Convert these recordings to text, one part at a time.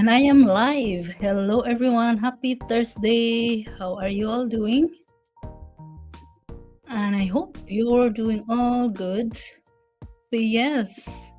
And I am live. Hello, everyone. Happy Thursday. How are you all doing? And I hope you're doing all good. So, yes,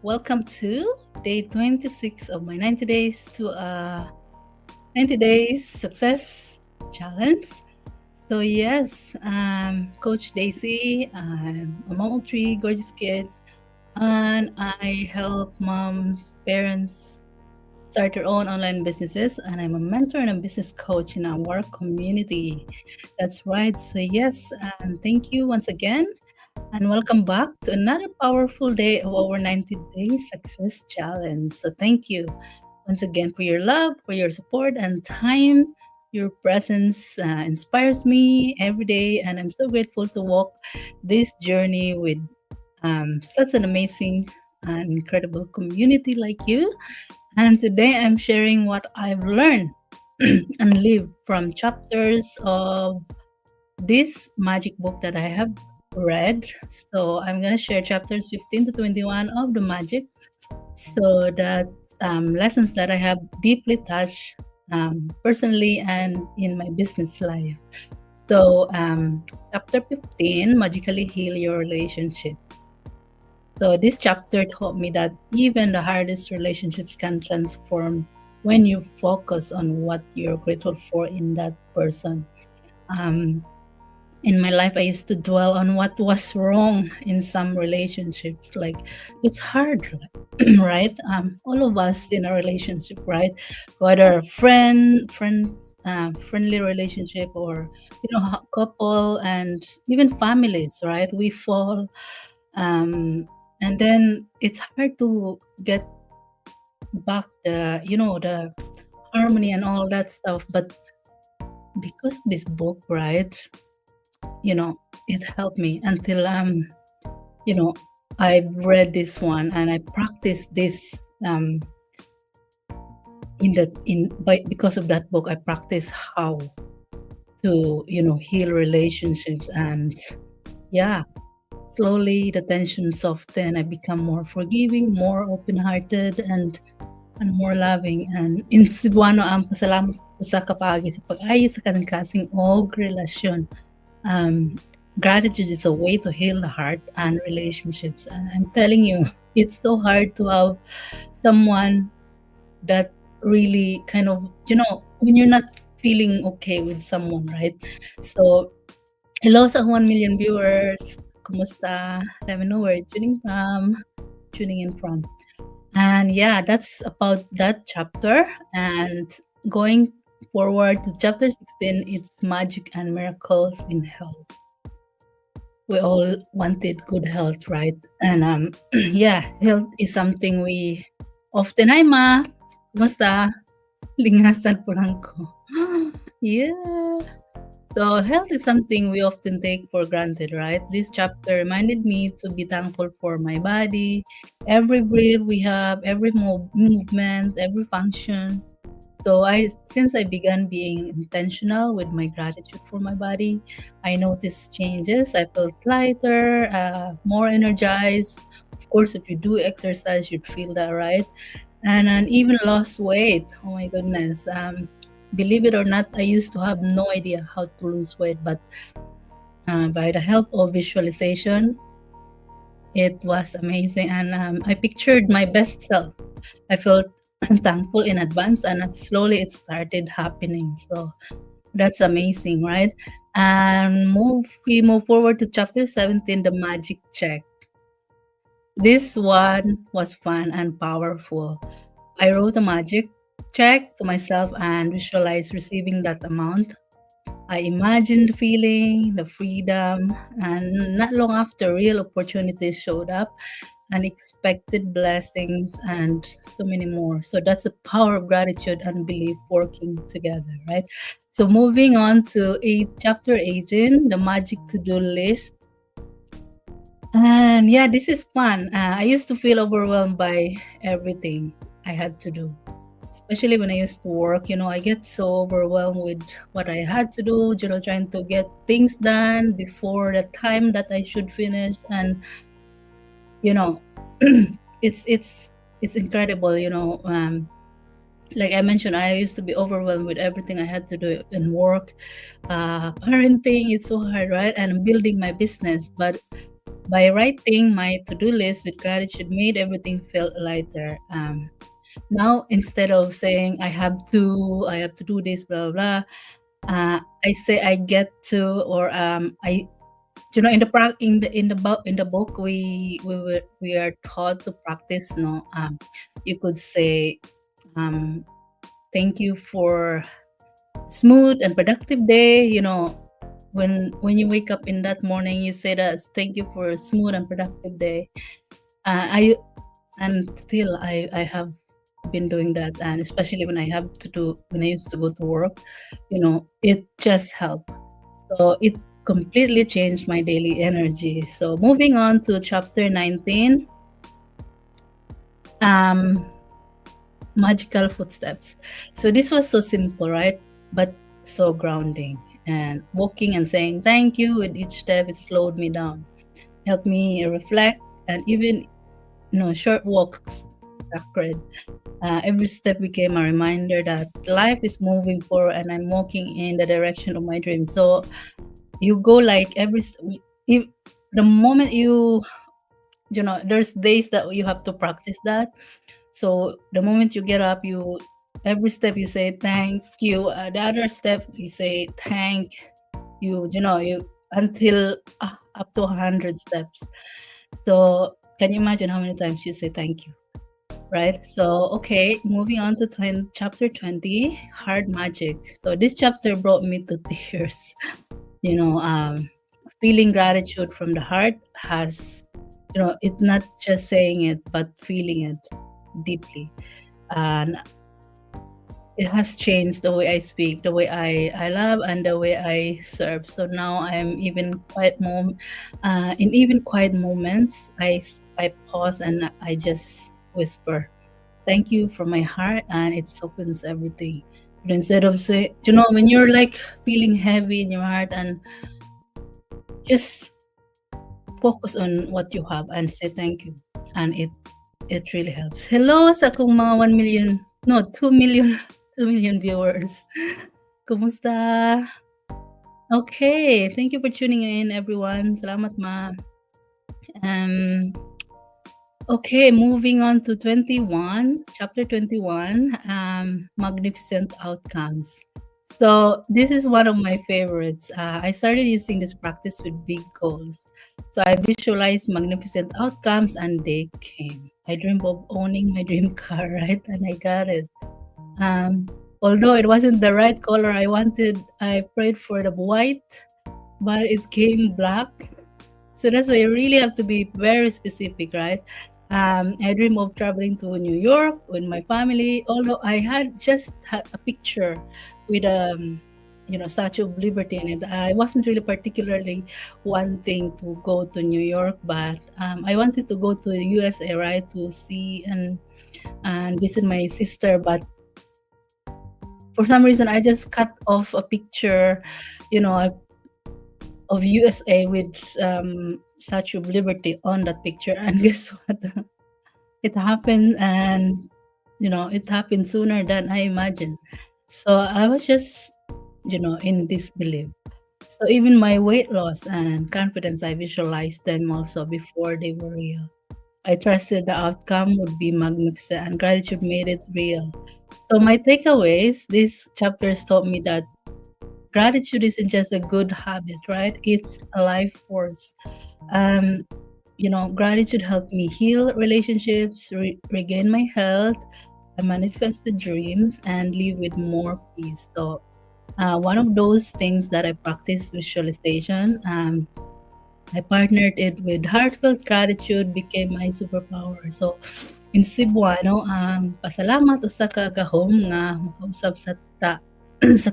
welcome to day 26 of my 90 days to 90 days success challenge. So, yes, I'm Coach Daisy. I'm a mom of three gorgeous kids, and I help moms, parents, start your own online businesses, and I'm a mentor and a business coach in our community. That's right. So, yes, and thank you once again, and welcome back to another powerful day of our 90 Day Success Challenge. So, thank you once again for your love, for your support, and time. Your presence inspires me every day, and I'm so grateful to walk this journey with such an amazing and incredible community like you. And today I'm sharing what I've learned and lived from chapters of this magic book that I have read. So I'm going to share chapters 15 to 21 of the magic. So that lessons that I have deeply touched personally and in my business life. So chapter 15, magically heal your relationship. So this chapter taught me that even the hardest relationships can transform when you focus on what you're grateful for in that person. Um, in my life, I used to dwell on what was wrong in some relationships. Like it's hard, right? All of us in a relationship, right? Whether friendly relationship or couple and even families, right? We fall and then it's hard to get back the harmony and all that stuff, but because of this book, right, it helped me until you know I've read this one and I practiced this because of that book. I practice how to heal relationships, and yeah, slowly the tension soften. I become more forgiving, more open-hearted, and more loving. And in Cebuano, ang pasalamat ko sa kapagi sa pag-ayos sa kasing og relasyon. Gratitude is a way to heal the heart and relationships. And I'm telling you, it's so hard to have someone that really kind of, when you're not feeling okay with someone, right? So, hello sa 1 million viewers. Kumusta? Let me know where you're tuning in from. And yeah, that's about that chapter. And going forward to chapter 16, it's magic and miracles in health. We all wanted good health, right? And yeah, health is something we often, hi ma, kumusta? Lingasan po lang ko. Yeah. So health is something we often take for granted, right? This chapter reminded me to be thankful for my body, every breath we have, every movement, every function. So since I began being intentional with my gratitude for my body, I noticed changes. I felt lighter, more energized. Of course, if you do exercise, you'd feel that, right? And even lost weight. Oh my goodness. Believe it or not, I used to have no idea how to lose weight, but by the help of visualization, it was amazing. And I pictured my best self. I felt thankful in advance, and slowly it started happening. So that's amazing, right? And we move forward to chapter 17, the magic check. This one was fun and powerful. I wrote a magic check to myself and visualized receiving that amount. I imagined the feeling, the freedom, and not long after, real opportunities showed up, unexpected blessings, and so many more. So that's the power of gratitude and belief working together, right? So moving on to chapter 18, the magic to-do list. And yeah, this is fun. I used to feel overwhelmed by everything I had to do, especially when I used to work. I get so overwhelmed with what I had to do, trying to get things done before the time that I should finish. And, you know, it's it's incredible, like I mentioned, I used to be overwhelmed with everything I had to do in work. Parenting is so hard, right? And building my business. But by writing my to-do list with gratitude made everything feel lighter. Now instead of saying I have to do this, blah blah, I say I get to, or I in the in the book we are taught to practice. No, you could say, um, thank you for smooth and productive day. When you wake up in that morning, you say that thank you for a smooth and productive day. I and still I have been doing that, and especially when I used to go to work, it just helped. So it completely changed my daily energy. So moving on to chapter 19, um, magical footsteps. So this was so simple, right? But so grounding. And walking and saying thank you with each step, it slowed me down, helped me reflect, and even short walks sacred. Every step became a reminder that life is moving forward and I'm walking in the direction of my dreams. So you go like if the moment there's days that you have to practice that. So the moment you get up, every step you say thank you. The other step you say thank you until up to 100 steps. So can you imagine how many times you say thank you? Right. So, okay, moving on to chapter 20, Heart Magic. So, this chapter brought me to tears. You know, um, Feeling gratitude from the heart it's not just saying it, but feeling it deeply. And it has changed the way I speak, the way I love, and the way I serve. So now I'm even in even quiet moments, I pause and I just whisper thank you from my heart, and it softens everything. But instead of say, when you're like feeling heavy in your heart, and just focus on what you have and say thank you, and it really helps. Hello sa akong mga 1 million, no, 2 million, 2 million viewers. Kumusta? Okay, thank you for tuning in, everyone. Salamat, ma. Um, Okay, moving on to 21, chapter 21, magnificent outcomes. So, this is one of my favorites. I started using this practice with big goals. So, I visualized magnificent outcomes and they came. I dreamed of owning my dream car, right? And I got it. Um, Although it wasn't the right color I wanted, I prayed for the white, but it came black. So that's why you really have to be very specific, right? I dream of traveling to New York with my family. Although I had just had a picture with Statue of Liberty in it. I wasn't really particularly wanting to go to New York, but I wanted to go to the USA, right, to see and visit my sister. But for some reason, I just cut off a picture, you know, of USA with Statue of Liberty on that picture. And guess what? It happened, and it happened sooner than I imagined. So I was just, in disbelief. So even my weight loss and confidence, I visualized them also before they were real. I trusted the outcome would be magnificent, and gratitude made it real. So my takeaways, these chapters taught me that gratitude isn't just a good habit, right? It's a life force. Um, Gratitude helped me heal relationships, regain my health, I manifested dreams, and live with more peace. So, one of those things that I practice visualization. I partnered it with heartfelt gratitude, became my superpower. So, in Cebuano, ang pasalamat usa ka gahom nga makausab sa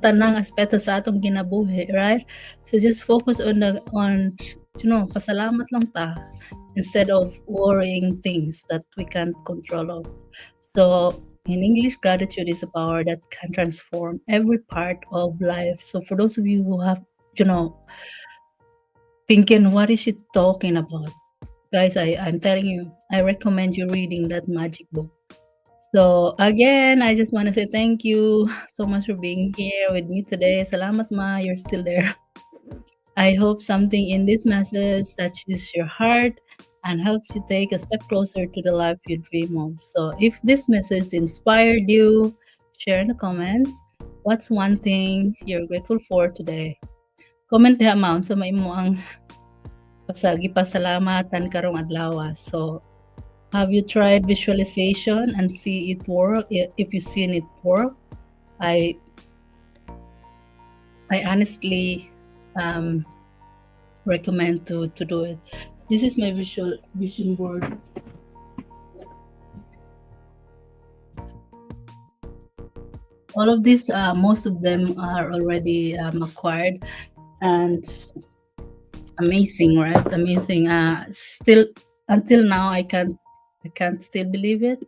tanang aspeto sa atong ginabuhi, right? So just focus on pasalamat lang ta instead of worrying things that we can't control of. So in English, gratitude is a power that can transform every part of life. So for those of you who have, thinking, what is she talking about? Guys, I'm telling you, I recommend you reading that magic book. So again, I just want to say thank you so much for being here with me today. Salamat ma, you're still there. I hope something in this message touches your heart and helps you take a step closer to the life you dream of. So if this message inspired you, share in the comments. What's one thing you're grateful for today? Comment diha ma'am sa maimo ang gipasalamatan karong adlaw. So have you tried visualization and see it work? If you seen it work, I honestly recommend to do it. This is my vision board. All of these, most of them are already acquired and amazing, right? Amazing. Still until now, I can't still believe it.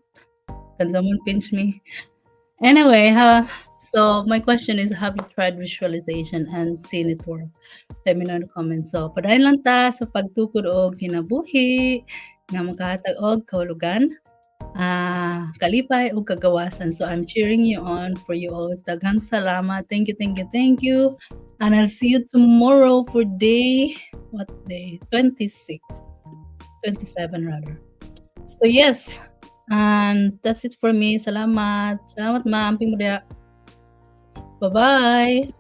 Can someone pinch me? Anyway, so my question is, have you tried visualization and seen it work? Let me know in the comments. So, padayon lang ta sa pagtukod og kinabuhi nga makahatag og kahulugan, kalipay ug kagawasan. So, I'm cheering you on for you always. Daghang salamat. Thank you, thank you, thank you. And I'll see you tomorrow for day, what day? 26, 27 rather. So, yes. And that's it for me. Salamat. Salamat, ma'am. Bye-bye.